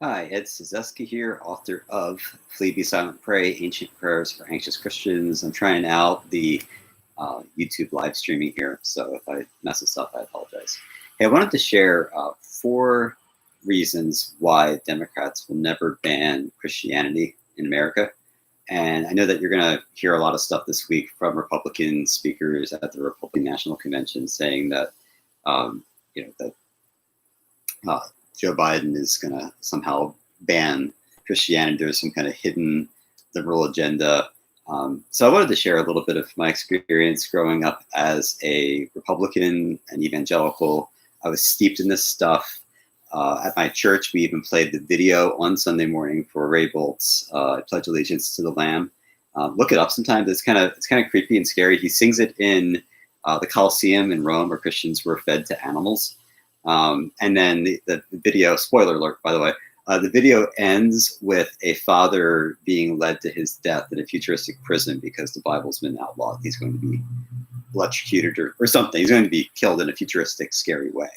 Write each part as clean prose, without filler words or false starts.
Hi, Ed Suzeski here, author of Flee, Be Silent, Pray, Ancient Prayers for Anxious Christians. I'm trying out the YouTube live streaming here, so if I mess this up, I apologize. Hey, I wanted to share 4 reasons why Democrats will never ban Christianity in America. And I know that you're going to hear a lot of stuff this week from Republican speakers at the Republican National Convention saying that, that Joe Biden is going to somehow ban Christianity. There's some kind of hidden liberal agenda. So I wanted to share a little bit of my experience growing up as a Republican and evangelical. I was steeped in this stuff. At my church, we even played the video on Sunday morning for Ray Bolt's Pledge Allegiance to the Lamb. Look it up sometimes. It's kind of creepy and scary. He sings it in the Colosseum in Rome, where Christians were fed to animals. And then the video, spoiler alert, by the way, the video ends with a father being led to his death in a futuristic prison because the Bible's been outlawed. He's going to be electrocuted or something. He's going to be killed in a futuristic, scary way.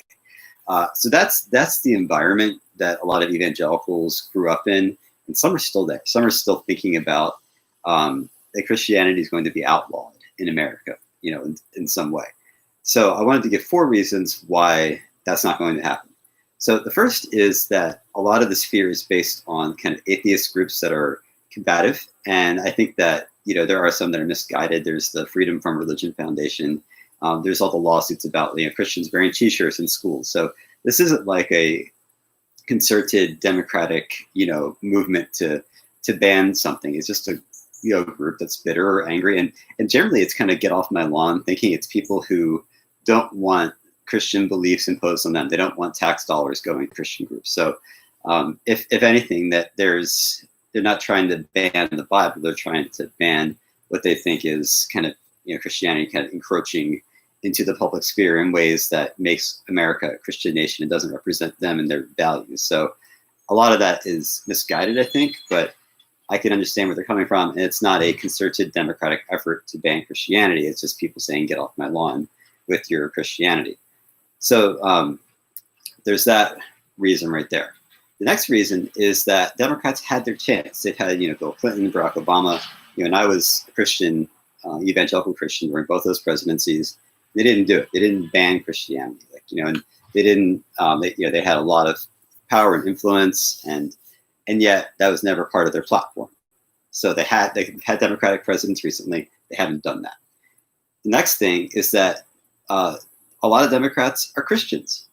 So that's the environment that a lot of evangelicals grew up in, and some are still there. Some are still thinking about that Christianity is going to be outlawed in America, in some way. So I wanted to give 4 reasons why that's not going to happen. So the first is that a lot of this fear is based on kind of atheist groups that are combative. And I think that, there are some that are misguided. There's the Freedom from Religion Foundation. There's all the lawsuits about Christians wearing t-shirts in schools. So this isn't like a concerted democratic, movement to ban something. It's just a group that's bitter or angry. And generally it's kind of get off my lawn thinking. It's people who don't want Christian beliefs imposed on them. They don't want tax dollars going to Christian groups. So if anything, that they're not trying to ban the Bible, they're trying to ban what they think is kind of, Christianity kind of encroaching into the public sphere in ways that makes America a Christian nation and doesn't represent them and their values. So a lot of that is misguided, I think, but I can understand where they're coming from. And it's not a concerted democratic effort to ban Christianity. It's just people saying, get off my lawn with your Christianity. So there's that reason right there. The next reason is that Democrats had their chance. They've had, Bill Clinton, Barack Obama, and I was a Christian, evangelical Christian during both those presidencies. They didn't do it. They didn't ban Christianity, and they didn't. They had a lot of power and influence, and yet that was never part of their platform. So they had Democratic presidents recently. They haven't done that. The next thing is that a lot of Democrats are Christians.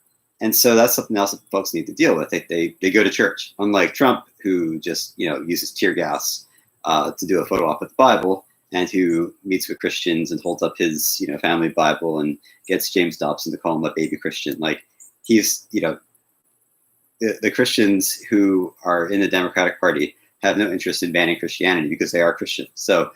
And so that's something else that folks need to deal with. They go to church, unlike Trump, who just, uses tear gas to do a photo op with the Bible, and who meets with Christians and holds up his, family Bible and gets James Dobson to call him a baby Christian. Like he's, the Christians who are in the Democratic Party have no interest in banning Christianity because they are Christians. So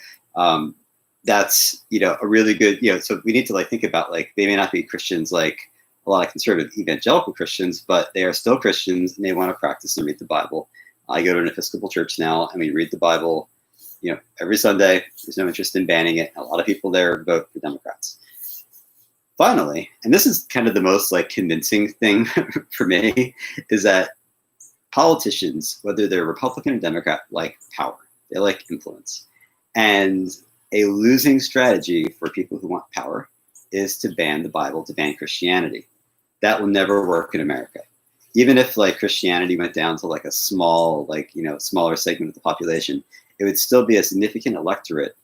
that's, a really good, so we need to think about, they may not be Christians like a lot of conservative evangelical Christians, but they are still Christians and they want to practice and read the Bible. I go to an Episcopal church now and we read the Bible, every Sunday. There's no interest in banning it. A lot of people there vote for Democrats. Finally, and this is kind of the most convincing thing for me, is that politicians, whether they're Republican or Democrat, like power. They like influence. And a losing strategy for people who want power is to ban the Bible, to ban Christianity. That will never work in America. Even if Christianity went down to a small, smaller segment of the population, it would still be a significant electorate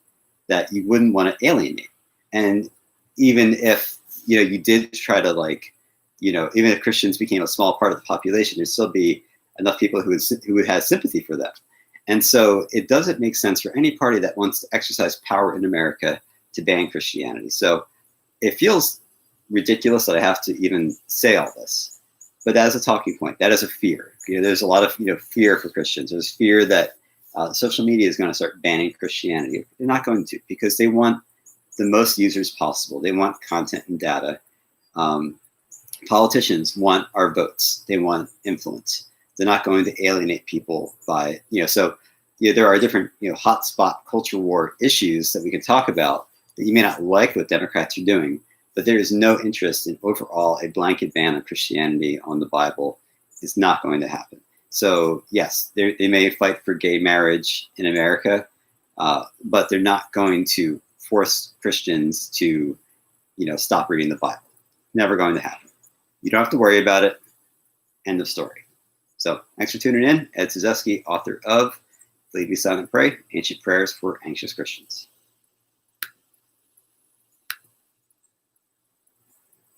that you wouldn't want to alienate. And even if, you did try to even if Christians became a small part of the population, there'd still be enough people who would have sympathy for them. And so it doesn't make sense for any party that wants to exercise power in America to ban Christianity. So it feels ridiculous that I have to even say all this, but that is a talking point. That is a fear. There's a lot of fear for Christians. There's fear that social media is going to start banning Christianity. They're not going to, because they want the most users possible. They want content and data. Politicians want our votes. They want influence. They're not going to alienate people by, there are different, hotspot culture war issues that we can talk about that you may not like what Democrats are doing, but there is no interest in overall a blanket ban on Christianity on the Bible is not going to happen. So yes, they may fight for gay marriage in America, but they're not going to force Christians to, stop reading the Bible. Never going to happen. You don't have to worry about it. End of story. So thanks for tuning in. Ed Suzeski, author of Flee, Be Silent, Pray, Ancient Prayers for Anxious Christians.